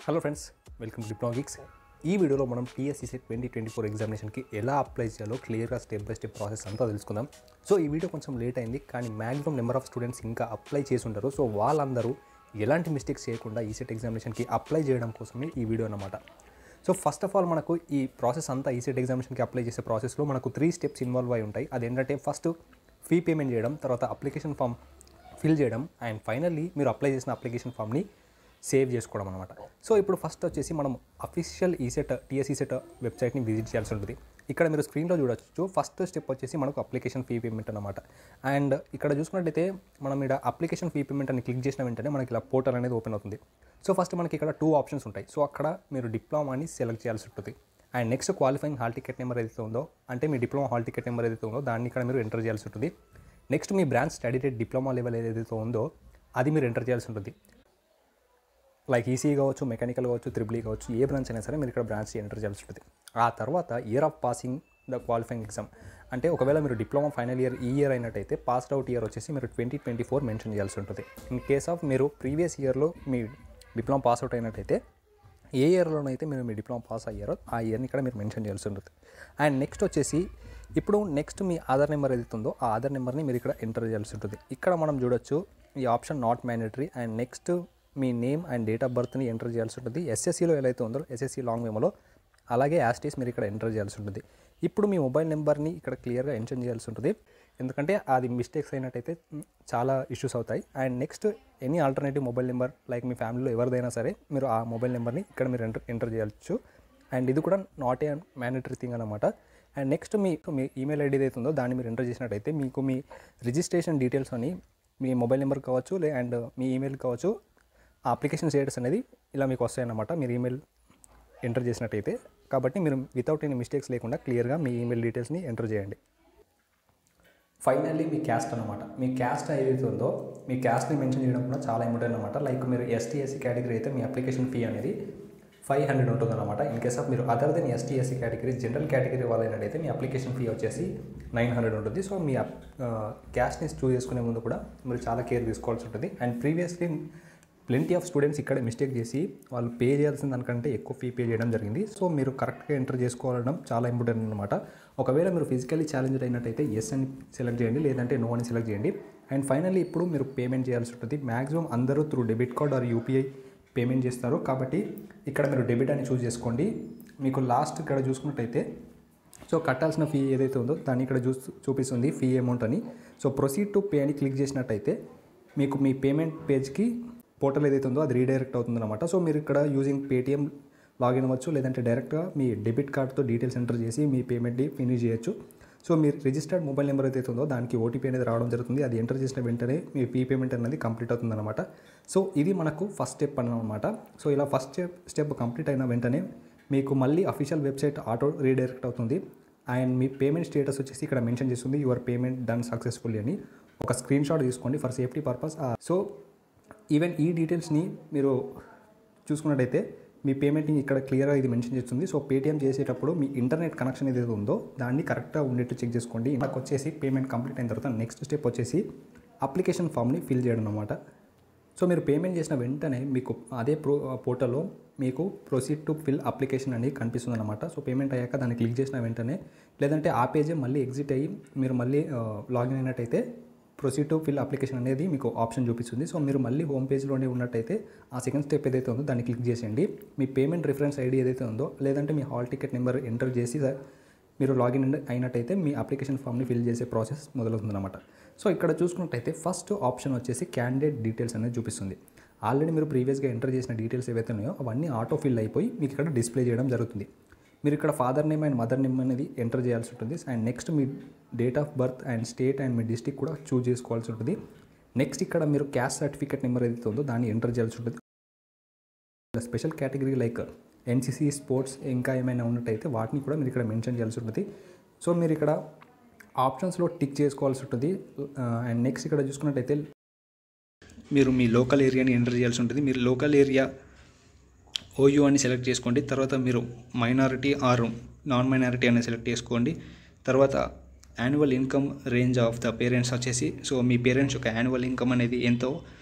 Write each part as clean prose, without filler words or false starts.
Hello friends, welcome to diploma geeks. ఈ వీడియోలో మనం టీఎస్సీసెట్ 2024 ఎగ్జామినేషన్కి ఎలా అప్లై చేయాలో క్లియర్గా స్టెప్ బై స్టెప్ ప్రాసెస్ అంతా తెలుసుకుందాం. సో ఈ వీడియో కొంచెం లేట్ అయింది, కానీ మ్యాక్సిమం నెంబర్ ఆఫ్ స్టూడెంట్స్ ఇంకా అప్లై చేసి ఉంటారు. సో వాళ్ళందరూ ఎలాంటి మిస్టేక్స్ చేయకుండా ఈసెట్ ఎగ్జామినేషన్కి అప్లై చేయడం కోసమే ఈ వీడియో అన్నమాట. సో ఫస్ట్ ఆఫ్ ఆల్ మనకు ఈ ప్రాసెస్ అంతా ఈసెట్ ఎగ్జామినేషన్కి అప్లై చేసే ప్రాసెస్లో మనకు 3 స్టెప్స్ ఇన్వాల్వ్ అయి ఉంటాయి. అదేంటంటే ఫస్ట్ ఫీ పేమెంట్ చేయడం, తర్వాత అప్లికేషన్ ఫామ్ ఫిల్ చేయడం, అండ్ ఫైనల్లీ మీరు అప్లై చేసిన అప్లికేషన్ ఫామ్ని సేవ్ చేసుకోవడం అనమాట. సో ఇప్పుడు ఫస్ట్ వచ్చేసి మనం అఫీషియల్ టీఎస్సీసెట్ వెబ్సైట్ని విజిట్ చేయాల్సి ఉంటుంది. ఇక్కడ మీరు స్క్రీన్లో చూడొచ్చు. ఫస్ట్ స్టెప్ వచ్చేసి మనకు అప్లికేషన్ ఫీ పేమెంట్ అనమాట. అండ్ ఇక్కడ చూసుకున్నట్టయితే మనం ఇక్కడ అప్లికేషన్ ఫీ పేమెంట్ అని క్లిక్ చేసిన వెంటనే మనకి ఇలా పోర్టల్ అనేది ఓపెన్ అవుతుంది. సో ఫస్ట్ మనకి ఇక్కడ 2 ఆప్షన్స్ ఉంటాయి. సో అక్కడ మీరు డిప్లొమాని సెలెక్ట్ చేయాల్సి ఉంటుంది. And next qualifying hall ticket number ఏదైతే ఉందో, అంటే మీ డిప్లొమా హాల్ టికెట్ నెంబర్ ఏదైతే ఉందో దాన్ని ఇక్కడ మీరు ఎంటర్ చేయాల్సి ఉంటుంది. నెక్స్ట్ మీ branch study rate diploma level ఏదైతే ఉందో అది మీరు ఎంటర్ చేయాల్సి ఉంటుంది. లైక్ ఈసీ కావచ్చు, మెకానికల్ కావచ్చు, త్రిబుల్ కావచ్చు, ఏ బ్రాంచ్ అయినా సరే మీరు ఇక్కడ బ్రాంచ్ ఎంటర్ చేయాల్సి ఉంటుంది. ఆ తర్వాత year of passing the qualifying exam, అంటే ఒకవేళ మీరు డిప్లొమా ఫైనల్ ఇయర్ ఈ ఇయర్ అయినట్టయితే పాస్డ్ అవుట్ ఇయర్ వచ్చేసి మీరు 2024 మెన్షన్ చేయాల్సి ఉంటుంది. ఇన్ కేస్ ఆఫ్ మీరు ప్రీవియస్ ఇయర్లో మీ డిప్లొమా పాస్ అవుట్ అయినట్టయితే ఏ ఇయర్లోనైతే మీరు మీ డిప్లొమా పాస్ అయ్యారో ఆ ఇయర్ని ఇక్కడ మీరు మెన్షన్ చేయాల్సి ఉంటుంది. అండ్ నెక్స్ట్ వచ్చేసి ఇప్పుడు నెక్స్ట్ మీ ఆధార్ నెంబర్ ఏదైతే ఉందో ఆ ఆధార్ నెంబర్ని మీరు ఇక్కడ ఎంటర్ చేయాల్సి ఉంటుంది. ఇక్కడ మనం చూడొచ్చు ఈ option not mandatory. And next మీ నేమ్ అండ్ డేట్ ఆఫ్ బర్త్ని ఎంటర్ చేయాల్సి ఉంటుంది. ఎస్ఎస్సీలో ఎలా అయితే ఉందో ఎస్ఎస్సీ లాంగ్ మెమోలో అలాగే యాస్టీస్ మీరు ఇక్కడ ఎంటర్ చేయాల్సి ఉంటుంది. ఇప్పుడు మీ మొబైల్ నెంబర్ని ఇక్కడ క్లియర్గా మెన్షన్ చేయాల్సి ఉంటుంది, ఎందుకంటే అది మిస్టేక్స్ అయినట్టయితే చాలా ఇష్యూస్ అవుతాయి. And next any alternative mobile number like మీ ఫ్యామిలీలో ఎవరిదైనా సరే మీరు ఆ మొబైల్ నెంబర్ని ఇక్కడ మీరు ఎంటర్ చేయొచ్చు. అండ్ ఇది కూడా నాట్ ఏ మ్యాండేటరీ థింగ్ అనమాట. And next me email ID ఏదైతే ఉందో దాన్ని మీరు ఎంటర్ చేసినట్టయితే మీకు మీ రిజిస్ట్రేషన్ డీటెయిల్స్ అని మీ మొబైల్ నెంబర్ కావచ్చు అండ్ మీ ఈమెయిల్ కావచ్చు, ఆ అప్లికేషన్ స్టేటస్ అనేది ఇలా మీకు వస్తాయన్నమాట మీరు ఈమెయిల్ ఎంటర్ చేసినట్టయితే. కాబట్టి మీరు వితౌట్ ఎనీ మిస్టేక్స్ లేకుండా క్లియర్గా మీ ఈమెయిల్ డీటెయిల్స్ని ఎంటర్ చేయండి. ఫైనల్లీ మీ క్యాస్ట్ అనమాట. మీ క్యాస్ట్ ఏదైతే ఉందో మీ క్యాస్ట్ని మెన్షన్ చేయడం కూడా చాలా ఇంపార్టెంట్ అనమాట. లైక్ మీరు ఎస్టీ/ఎస్సీ కేటగిరీ అయితే మీ అప్లికేషన్ ఫీ అనేది 500 ఉంటుందన్నమాట. ఇన్ కేస్ ఆఫ్ మీరు other than ST SC category general category వాళ్ళైనట్టయితే మీ అప్లికేషన్ ఫీ వచ్చేసి 900 ఉంటుంది. సో మీ క్యాస్ట్ని చూస్ చేసుకునే ముందు కూడా మీరు చాలా కేర్ తీసుకోవాల్సి ఉంటుంది. And previously plenty of students ఇక్కడ మిస్టేక్ చేసి వాళ్ళు పే చేయాల్సిన దానికంటే ఎక్కువ ఫీ పే చేయడం జరిగింది. సో మీరు కరెక్ట్గా ఎంటర్ చేసుకోవడం చాలా ఇంపార్టెంట్ అనమాట. ఒకవేళ మీరు ఫిజికల్లీ ఛాలెంజ్డ్ అయినట్టయితే ఎస్ అని సెలెక్ట్ చేయండి, లేదంటే నో అని సెలెక్ట్ చేయండి. అండ్ ఫైనల్లీ ఇప్పుడు మీరు పేమెంట్ చేయాల్సి ఉంటుంది. మ్యాక్సిమం అందరూ through debit card or UPI payment చేస్తారు, కాబట్టి ఇక్కడ మీరు డెబిట్ అని చూస్ చేసుకోండి. మీకు లాస్ట్ ఇక్కడ చూసుకున్నట్టయితే సో కట్టాల్సిన ఫీ ఏదైతే ఉందో దాన్ని ఇక్కడ చూపిస్తుంది ఫీ అమౌంట్ అని. సో ప్రొసీడ్ టు పే అని క్లిక్ చేసినట్టయితే మీకు మీ పేమెంట్ పేజ్కి పోర్టల్ ఏదైతే ఉందో అది రీడైరెక్ట్ అవుతుందన్నమాట. సో మీరు ఇక్కడ యూజింగ్ పేటీఎం లాగిన్ అవ్వచ్చు, లేదంటే డైరెక్ట్గా మీ డెబిట్ కార్డ్తో డీటెయిల్స్ ఎంటర్ చేసి మీ పేమెంట్ని ఫినిష్ చేయొచ్చు. సో మీరు రిజిస్టర్డ్ మొబైల్ నెంబర్ ఏదైతే ఉందో దానికి ఓటీపీ అనేది రావడం జరుగుతుంది. అది ఎంటర్ చేసిన వెంటనే మీ ఫీ పేమెంట్ అనేది కంప్లీట్ అవుతుందన్నమాట. సో ఇది మనకు ఫస్ట్ స్టెప్ అన్నమాట. సో ఇలా ఫస్ట్ స్టెప్ కంప్లీట్ అయిన వెంటనే మీకు మళ్ళీ అఫీషియల్ వెబ్సైట్ ఆటో రీడైరెక్ట్ అవుతుంది. అండ్ మీ పేమెంట్ స్టేటస్ వచ్చేసి ఇక్కడ మెన్షన్ చేస్తుంది యువర్ పేమెంట్ డన్ సక్సెస్ఫుల్లీ అని. ఒక స్క్రీన్ షాట్ తీసుకోండి for safety purpose. So even ఈ డీటెయిల్స్ని మీరు చూసుకున్నట్టయితే మీ పేమెంట్ని ఇక్కడ క్లియర్గా ఇది మెన్షన్ చేస్తుంది. సో పేటీఎం చేసేటప్పుడు మీ ఇంటర్నెట్ కనెక్షన్ ఏదైతే ఉందో దాన్ని కరెక్ట్గా ఉండేట్టు చెక్ చేసుకోండి. నాకు వచ్చేసి పేమెంట్ కంప్లీట్ అయిన తర్వాత నెక్స్ట్ స్టెప్ వచ్చేసి అప్లికేషన్ ఫామ్ని ఫిల్ చేయడం అనమాట. సో మీరు పేమెంట్ చేసిన వెంటనే మీకు అదే పోర్టల్లో మీకు ప్రొసీడ్ టు ఫిల్ అప్లికేషన్ అనేది కనిపిస్తుంది అనమాట. సో పేమెంట్ అయ్యాక దాన్ని క్లిక్ చేసిన వెంటనే, లేదంటే ఆ పేజే మళ్ళీ ఎగ్జిట్ అయ్యి మీరు మళ్ళీ లాగిన్ అయినట్టయితే ప్రొసీడ్ టు ఫిల్ అప్లికేషన్ అనేది మీకు ఆప్షన్ చూపిస్తుంది. సో మీరు మళ్ళీ హోమ్ పేజ్లోనే ఉన్నట్టయితే ఆ సెకండ్ స్టెప్ ఏదైతే ఉందో దాన్ని క్లిక్ చేసేయండి. మీ పేమెంట్ రిఫరెన్స్ ఐడి ఏదైతే ఉందో, లేదంటే మీ హాల్ టికెట్ నెంబర్ ఎంటర్ చేసి మీరు లాగిన్ అయినట్టయితే మీ అప్లికేషన్ ఫామ్ని ఫిల్ చేసే ప్రాసెస్ మొదలవుతుందన్నమాట. సో ఇక్కడ చూసుకున్నట్టయితే ఫస్ట్ ఆప్షన్ వచ్చేసి క్యాండిడేట్ డీటెయిల్స్ అనేది చూపిస్తుంది. ఆల్రెడీ మీరు ప్రీవియస్గా ఎంటర్ చేసిన డీటెయిల్స్ ఏవైతే ఉన్నాయో అవన్నీ ఆటో ఫిల్ అయిపోయి మీకు ఇక్కడ డిస్ప్లే చేయడం జరుగుతుంది. మీరు ఇక్కడ father name and mother name అనేది ఎంటర్ చేయాల్సి ఉంటుంది. And next me date of birth and state and me district కూడా చూస్ చేసుకోవాల్సి ఉంటుంది. నెక్స్ట్ ఇక్కడ మీరు క్యాస్ట్ సర్టిఫికేట్ నెంబర్ ఏదైతే ఉందో దాన్ని ఎంటర్ చేయాల్సి ఉంటుంది. Special category like NCC, sports ఇంకా ఏమైనా ఉన్నట్టయితే వాటిని కూడా మీరు ఇక్కడ మెన్షన్ చేయాల్సి ఉంటుంది. సో మీరు ఇక్కడ ఆప్షన్స్లో టిక్ చేసుకోవాల్సి ఉంటుంది. అండ్ నెక్స్ట్ ఇక్కడ చూసుకున్నట్టయితే మీరు మీ లోకల్ ఏరియాని ఎంటర్ చేయాల్సి ఉంటుంది. మీరు లోకల్ ఏరియా ఓయూ అని సెలెక్ట్ చేసుకోండి. తర్వాత మీరు మైనారిటీ ఆర్ నాన్ మైనారిటీ అని సెలెక్ట్ చేసుకోండి. తర్వాత annual income range of the parents వచ్చేసి, సో మీ పేరెంట్స్ యొక్క యాన్యువల్ ఇన్కమ్ అనేది ఎంతో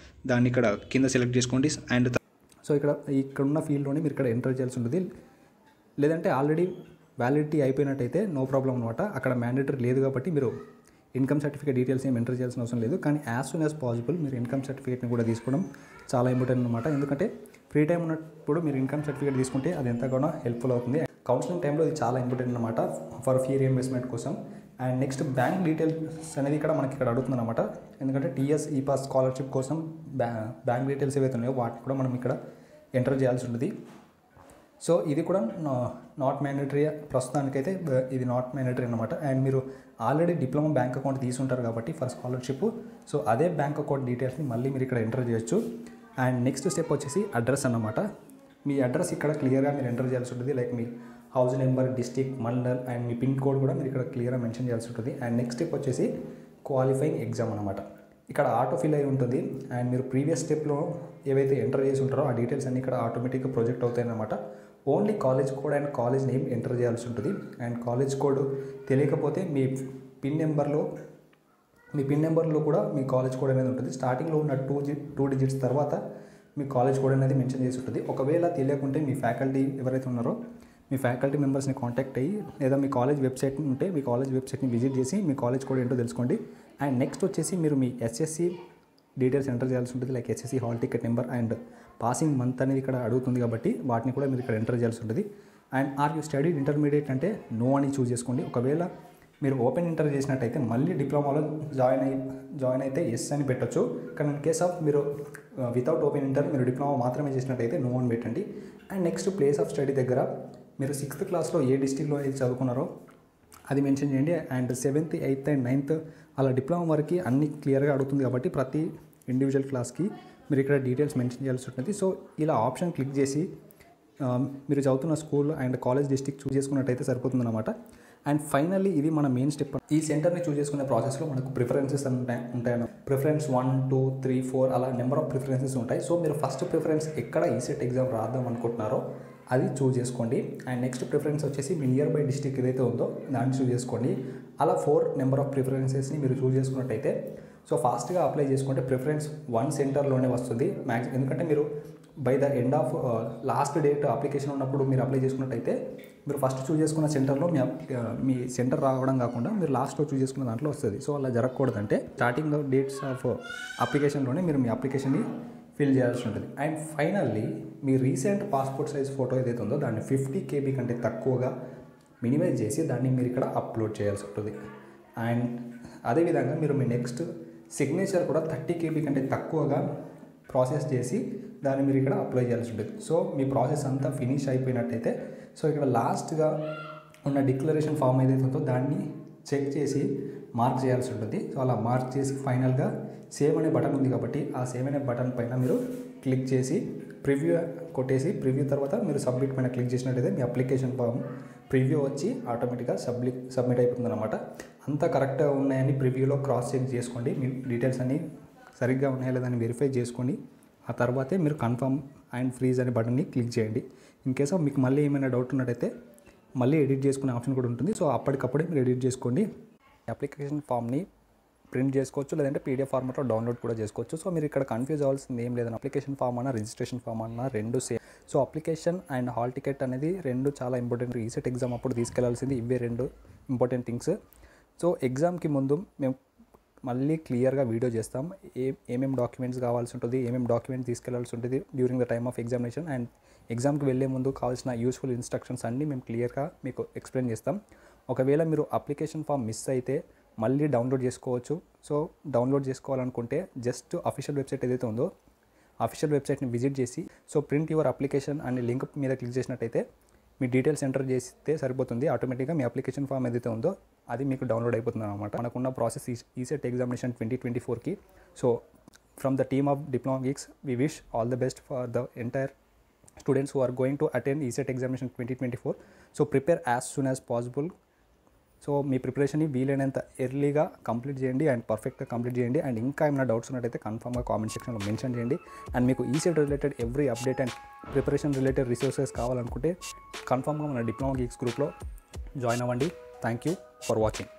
దాన్ని ఇక్కడ కింద సెలెక్ట్ చేసుకోండి. అండ్ సో ఇక్కడ ఉన్న ఫీల్డ్లోనే మీరు ఇక్కడ ఎంటర్ చేయాల్సి ఉంటుంది. లేదంటే ఆల్రెడీ వ్యాలిడిటీ అయిపోయినట్టయితే నో ప్రాబ్లం అనమాట. అక్కడ మ్యాండేటరీ లేదు కాబట్టి మీరు ఇన్కమ్ సర్టిఫికేట్ డీటెయిల్స్ ఏమి ఎంటర్ చేయాల్సిన అవసరం లేదు. కానీ యాజ్ సూన్ యాజ్ పాసిబుల్ మీరు ఇన్కమ్ సర్టిఫికేట్ని కూడా తీసుకోవడం చాలా ఇంపార్టెంట్ అనమాట. ఎందుకంటే ఫ్రీ టైం ఉన్నప్పుడు మీరు ఇన్కమ్ సర్టిఫికేట్ తీసుకుంటే అది ఎంతగానో హెల్ప్ఫుల్ అవుతుంది. కౌన్సిలింగ్ టైంలో ఇది చాలా ఇంపార్టెంట్ అనమాట ఫర్ ఫీ రీఇన్వెస్ట్మెంట్ కోసం. అండ్ నెక్స్ట్ బ్యాంక్ డీటెయిల్స్ అనేది ఇక్కడ మనకి ఇక్కడ అడుగుతుంది అనమాట. ఎందుకంటే టీఎస్ ఈపాస్ స్కాలర్షిప్ కోసం బ్యాంక్ డీటెయిల్స్ ఏవైతే ఉన్నాయో వాటిని కూడా మనం ఇక్కడ ఎంటర్ చేయాల్సి ఉంటుంది. సో ఇది కూడా నాట్ మ్యాండేటరీ, ప్రస్తుతానికైతే ఇది నాట్ మ్యాండేటరీ అనమాట. అండ్ మీరు ఆల్రెడీ డిప్లొమా బ్యాంక్ అకౌంట్ తీసుంటారు కాబట్టి ఫర్ స్కాలర్షిప్, సో అదే బ్యాంక్ అకౌంట్ డీటెయిల్స్ని మళ్ళీ మీరు ఇక్కడ ఎంటర్ చేయొచ్చు. అండ్ నెక్స్ట్ స్టెప్ వచ్చేసి అడ్రస్ అన్నమాట. మీ అడ్రస్ ఇక్కడ క్లియర్గా మీరు ఎంటర్ చేయాల్సి ఉంటుంది. Like me house number, district, mandal and me pin code కూడా మీరు ఇక్కడ క్లియర్గా మెన్షన్ చేయాల్సి ఉంటుంది. అండ్ నెక్స్ట్ స్టెప్ వచ్చేసి క్వాలిఫైయింగ్ ఎగ్జామ్ అనమాట. ఇక్కడ ఆటో ఫిల్ అయి ఉంటుంది. అండ్ మీరు ప్రీవియస్ స్టెప్లో ఏవైతే ఎంటర్ చేసి ఉంటారో ఆ డీటెయిల్స్ అన్ని ఇక్కడ ఆటోమేటిక్గా ప్రొజెక్ట్ అవుతాయి అన్నమాట. Only college code and college name enter చేయాల్సి ఉంటుంది. అండ్ కాలేజ్ కోడ్ తెలియకపోతే మీ పిన్ నెంబర్లో కూడా మీ కాలేజ్ కోడ్ అనేది ఉంటుంది. స్టార్టింగ్లో ఉన్న టూ డిజిట్స్ తర్వాత మీ కాలేజ్ కోడ్ అనేది మెన్షన్ చేసి ఉంటుంది. ఒకవేళ తెలియకుంటే మీ ఫ్యాకల్టీ ఎవరైతే ఉన్నారో మీ ఫ్యాకల్టీ మెంబర్స్ని కాంటాక్ట్ అయ్యి, లేదా మీ కాలేజ్ వెబ్సైట్ ఉంటే మీ కాలేజ్ వెబ్సైట్ని విజిట్ చేసి మీ కాలేజ్ కోడ్ ఏంటో తెలుసుకోండి. అండ్ నెక్స్ట్ వచ్చేసి మీరు మీ ఎస్ఎస్సి డీటెయిల్స్ ఎంటర్ చేయాల్సి ఉంటుంది. Like SSC hall ticket number and passing month అనేది ఇక్కడ అడుగుతుంది కాబట్టి వాటిని కూడా మీరు ఇక్కడ ఎంటర్ చేయాల్సి ఉంటుంది. And are you studied intermediate అంటే నో అని చూస్ చేసుకోండి. ఒకవేళ మీరు ఓపెన్ ఇంటర్ చేసినట్టయితే మళ్ళీ డిప్లొమాలో జాయిన్ అయితే ఎస్ అని పెట్టొచ్చు. కానీ ఇన్ కేస్ ఆఫ్ మీరు వితౌట్ ఓపెన్ ఇంటర్ మీరు డిప్లొమా మాత్రమే చేసినట్టయితే నో అని పెట్టండి. And next place of study దగ్గర మీరు 6th క్లాస్లో ఏ డిస్ట్రిక్ట్లో ఏది చదువుకున్నారో అది మెన్షన్ చేయండి. And 7th, 8th and 9th అలా డిప్లొమా వరకు అన్ని క్లియర్గా అడుగుతుంది కాబట్టి ప్రతి ఇండివిజువల్ క్లాస్కి మీరు ఇక్కడ డీటెయిల్స్ మెన్షన్ చేయాల్సి ఉంటుంది. సో ఇలా ఆప్షన్ క్లిక్ చేసి మీరు చదువుతున్న స్కూల్ అండ్ కాలేజ్ డిస్ట్రిక్ట్ చూస్ చేసుకున్నట్టయితే సరిపోతుంది అనమాట. అండ్ ఫైనల్లీ ఇది మన మెయిన్ స్టెప్. ఈ సెంటర్ని చూస్ చేసుకునే ప్రాసెస్లో మనకు ప్రిఫరెన్సెస్ ఉంటాయన్న. ప్రిఫరెన్స్ 1, 2, 3, 4 అలా నెంబర్ ఆఫ్ ప్రిఫరెన్సెస్ ఉంటాయి. సో మీరు ఫస్ట్ ప్రిఫరెన్స్ ఎక్కడ ఈసెట్ ఎగ్జామ్ రాద్దాం అనుకుంటున్నారో అది చూస్ చేసుకోండి. అండ్ నెక్స్ట్ ప్రిఫరెన్స్ వచ్చేసి మీ నియర్ బై డిస్ట్రిక్ట్ ఏదైతే ఉందో దాన్ని చూస్ చేసుకోండి. అలా 4 నెంబర్ ఆఫ్ ప్రిఫరెన్సెస్ని మీరు చూస్ చేసుకున్నట్టయితే సో ఫాస్ట్గా అప్లై చేసుకుంటే ప్రిఫరెన్స్ 1 సెంటర్లోనే వస్తుంది మ్యాక్సిమం. ఎందుకంటే మీరు by the end of last date application ఉన్నప్పుడు మీరు అప్లై చేసుకున్నట్టయితే మీరు ఫస్ట్ చూస్ చేసుకున్న సెంటర్లో మీ సెంటర్ రావడం కాకుండా మీరు లాస్ట్లో చూస్ చేసుకున్న దాంట్లో వస్తుంది. సో అలా జరగకూడదంటే స్టార్టింగ్ డేట్స్ ఆఫ్ అప్లికేషన్లోనే మీరు మీ అప్లికేషన్ని ఫిల్ చేయాల్సి ఉంటుంది. And finally me recent passport size photo ఏదైతే ఉందో దాన్ని 50 KB కంటే తక్కువగా మినిమైజ్ చేసి దాన్ని మీరు ఇక్కడ అప్లోడ్ చేయాల్సి ఉంటుంది. అండ్ అదేవిధంగా మీరు మీ నెక్స్ట్ సిగ్నేచర్ కూడా 30 KB కంటే తక్కువగా ప్రాసెస్ చేసి దాన్ని మీరు ఇక్కడ అప్లై చేయాల్సి ఉంటుంది. సో మీ ప్రాసెస్ అంతా ఫినిష్ అయిపోయినట్టయితే సో ఇక్కడ లాస్ట్గా ఉన్న డిక్లరేషన్ ఫామ్ ఏదైతే ఉందో దాన్ని చెక్ చేసి మార్క్ చేయాల్సి ఉంటుంది. సో అలా మార్క్ చేసి ఫైనల్గా సేవ్ అనే బటన్ ఉంది కాబట్టి ఆ సేవ్ అనే బటన్ పైన మీరు క్లిక్ చేసి ప్రివ్యూ కొట్టేసి ప్రివ్యూ తర్వాత మీరు సబ్మిట్ పైన క్లిక్ చేసినట్టయితే మీ అప్లికేషన్ ఫామ్ ప్రివ్యూ వచ్చి ఆటోమేటిక్గా సబ్మిట్ అయిపోతుంది అనమాట. అంతా కరెక్ట్గా ఉన్నాయని ప్రివ్యూలో క్రాస్ చెక్ చేసుకోండి. మీ డీటెయిల్స్ అన్నీ సరిగ్గా ఉన్నాయా లేదని వెరిఫై చేసుకోండి. ఆ తర్వాతే మీరు కన్ఫర్మ్ అండ్ ఫ్రీజ్ అనే బటన్ని క్లిక్ చేయండి. ఇన్ కేస్ ఆఫ్ మీకు మళ్ళీ ఏమైనా డౌట్ ఉన్నట్టయితే మళ్ళీ ఎడిట్ చేసుకునే ఆప్షన్ కూడా ఉంటుంది. సో అప్పటికప్పుడే మీరు ఎడిట్ చేసుకోండి. అప్లికేషన్ ఫామ్ని ప్రింట్ చేసుకోవచ్చు, లేదంటే PDF ఫార్మాట్లో డౌన్లోడ్ కూడా చేసుకోవచ్చు. సో మీరు ఇక్కడ కన్ఫ్యూజ్ అవ్వాల్సింది ఏం లేదని, అప్లికేషన్ ఫామ్ అన్న రిజిస్ట్రేషన్ ఫామ్ అన్న రెండు same. So application and hall ticket అనేది రెండు చాలా ఇంపార్టెంట్. ఈసెట్ ఎగ్జామ్ అప్పుడు తీసుకెళ్లాల్సింది ఇవే రెండు ఇంపార్టెంట్ థింగ్స్. సో ఎగ్జామ్కి ముందు మేము మళ్ళీ క్లియర్గా వీడియో చేస్తాం. ఏమేమి డాక్యుమెంట్స్ కావాల్సి ఉంటుంది, ఏమేమి డాక్యుమెంట్స్ తీసుకెళ్లాల్సి ఉంటుంది during the time of examination. And ఎగ్జామ్కి వెళ్ళే ముందు కావాల్సిన యూస్ఫుల్ ఇన్స్ట్రక్షన్స్ అన్నీ మేము క్లియర్గా మీకు ఎక్స్ప్లెయిన్ చేస్తాం. ఒకవేళ మీరు అప్లికేషన్ ఫామ్ మిస్ అయితే మళ్ళీ డౌన్లోడ్ చేసుకోవచ్చు. సో డౌన్లోడ్ చేసుకోవాలనుకుంటే జస్ట్ అఫీషియల్ వెబ్సైట్ ఏదైతే ఉందో అఫీషియల్ వెబ్సైట్ని విజిట్ చేసి సో ప్రింట్ యువర్ అప్లికేషన్ అనే లింక్ మీద క్లిక్ చేసినట్టయితే మీ డీటెయిల్స్ ఎంటర్ చేస్తే సరిపోతుంది. ఆటోమేటిక్గా మీ అప్లికేషన్ ఫామ్ ఏదైతే ఉందో అది మీకు డౌన్లోడ్ అయిపోతుంది అనమాట. మనకున్న ప్రాసెస్ ఈసెట్ ఎగ్జామినేషన్ 2024కి. So from the team of diploma geeks we wish all the best for the entire students who are going to attend ECET examination 2024. So prepare as soon as possible. So మీ ప్రిపరేషన్ని వీలైనంత ఎర్లీగా complete చేయండి and పర్ఫెక్ట్గా complete చేయండి. And ఇంకా ఏమైనా doubts ఉన్నట్టయితే కన్ఫర్మ్గా కామెంట్ సెక్షన్లో మెన్షన్ చేయండి. అండ్ మీకు ECET related every update and preparation related resources కావాలనుకుంటే కన్ఫర్మ్గా మన డిప్లొమా గీక్స్ గ్రూప్లో జాయిన్ అవ్వండి. Thank you for watching.